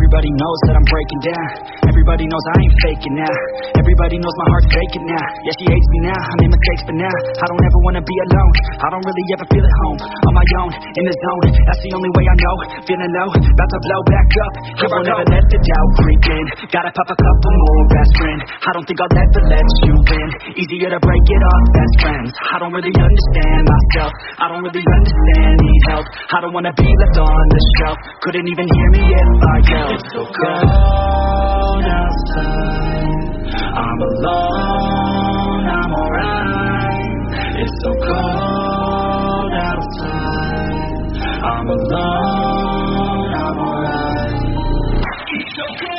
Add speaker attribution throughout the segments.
Speaker 1: Everybody knows that I'm breaking down. Everybody knows I ain't faking now. Everybody knows my heart's faking now. Yeah, she hates me now, I made mistakes but now I don't ever wanna be alone. I don't really ever feel at home. On my own, in the zone, that's the only way I know. Feeling low, about to blow back up. Here I never let the doubt creep in. Gotta pop a couple more aspirin. I don't think I'll ever let you in. Easier to break it off best friends. I don't really understand myself. I don't really understand, need help. I don't wanna be left on the shelf. Couldn't even hear me if I yelled. It's so cold outside, I'm alone, I'm alright. It's so cold outside, I'm alone, I'm alright. It's so cold.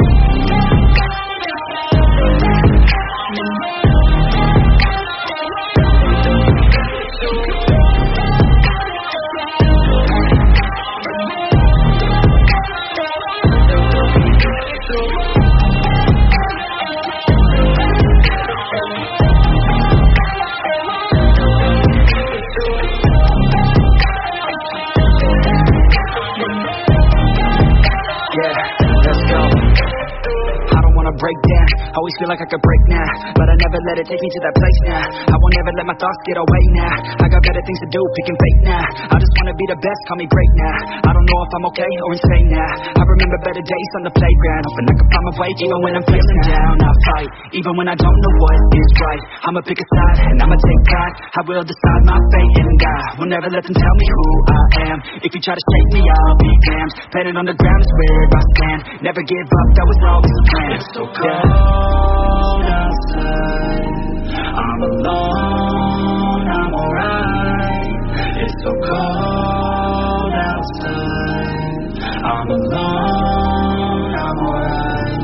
Speaker 1: Break down, always feel like I could break now, but I never let it take me to that place now. I won't ever let my thoughts get away now. I got better things to do, picking fate now. I just wanna be the best, call me great now. I don't know if I'm okay or insane now. I remember better days on the playground, hoping I can find my way. Even when I'm feeling down, I fight. Even when I don't know what is right, I'ma pick a side and I'ma take pride. I will decide my fate and I will never let them tell me who I am. If you try to shake me, I'll be damned. Planet on the ground is where I stand. Never give up, that was always the plan. It's so cold outside, I'm alone, I'm alright. It's so cold outside, I'm alone, I'm alright.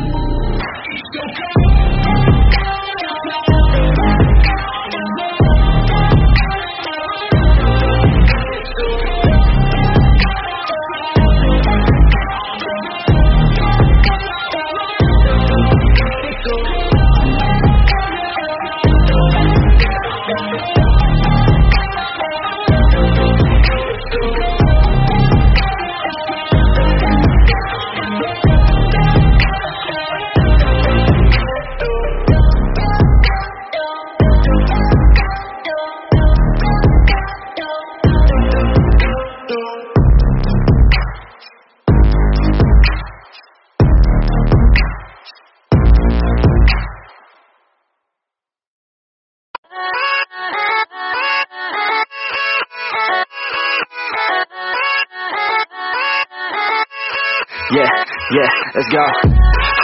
Speaker 1: It's so cold. Yeah, let's go.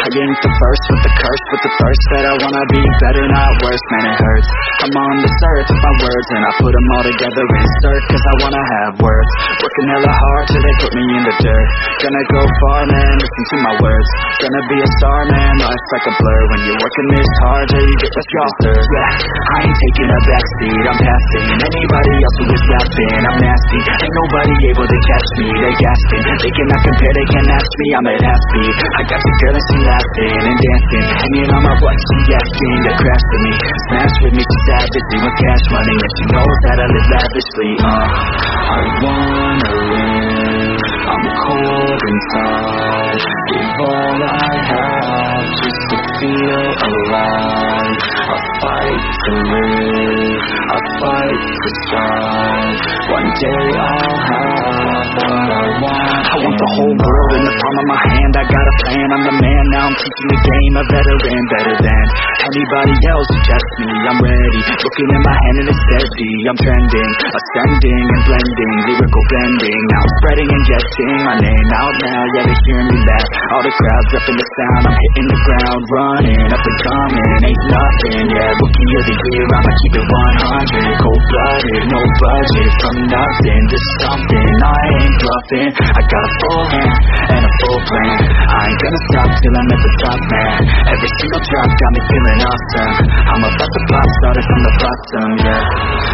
Speaker 1: I ain't the first with the curse, with the thirst that I wanna be better, not worse, man it hurts. I'm on this earth with my words and I put them all together, insert, cause I wanna have words. Working hella hard till they put me in the dirt. Gonna go far, man, listen to my words. Gonna be a star, man, life's like a blur. When you're working this hard till you get what you deserve. Yeah, I ain't taking a backseat, I'm passing anybody else who is rapping. I'm nasty, ain't nobody able to catch me. They gasping, they cannot compare, they can't match me. I'm at half speed, I got the girl and she laughing and dancing, hanging on my butt, she asking to crash with me, smash with me, she's savagely with cash money, and she knows that I live lavishly. I wanna live, I'm cold inside, give all I have just to feel alive. I fight to live, I fight to strive. One day I'll have what I want. I want the whole world in the palm of my hand. I got a plan, I'm the man. Now I'm teaching the game, a veteran, better than anybody else who tests me. I'm ready, looking in my hand and it's steady. I'm trending, ascending and blending, lyrical bending. Now I'm spreading and getting my name out now. Yeah, they hearing me laugh. All the crowds repping the sound. I'm hitting the ground, running, up and coming, ain't nothing. Yeah, rookie of the year, I'ma keep it 100. Cold-blooded, no budget, from nothing to something. I ain't bluffing, I got a full hand and a full plan. I ain't gonna stop till I'm at the top, man. Every single drop got me feeling awesome. I'm about to pop, started from the bottom, yeah.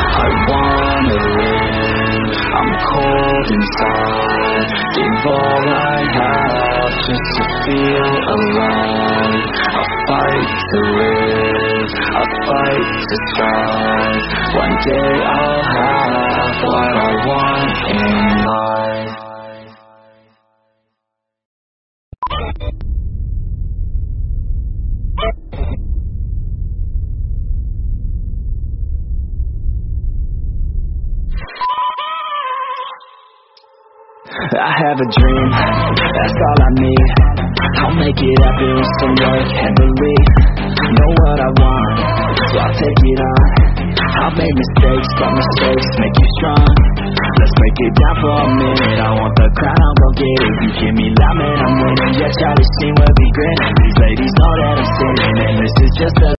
Speaker 1: I wanna live, I'm cold inside. Give all I have just to feel alive. I fight to live, I fight to strive. One day I'll have what I want in life. I have a dream, that's all I need. I'll make it happen with some work and belief. Know what I want, so I'll take it on. I've made mistakes, but mistakes make you strong. Let's break it down for a minute. I want the crown, I'm gon' get it. You hear me loud, man, I'm winning. Yeah, Charlie Sheen will be grinning. These ladies know that I'm sinning, and this is just a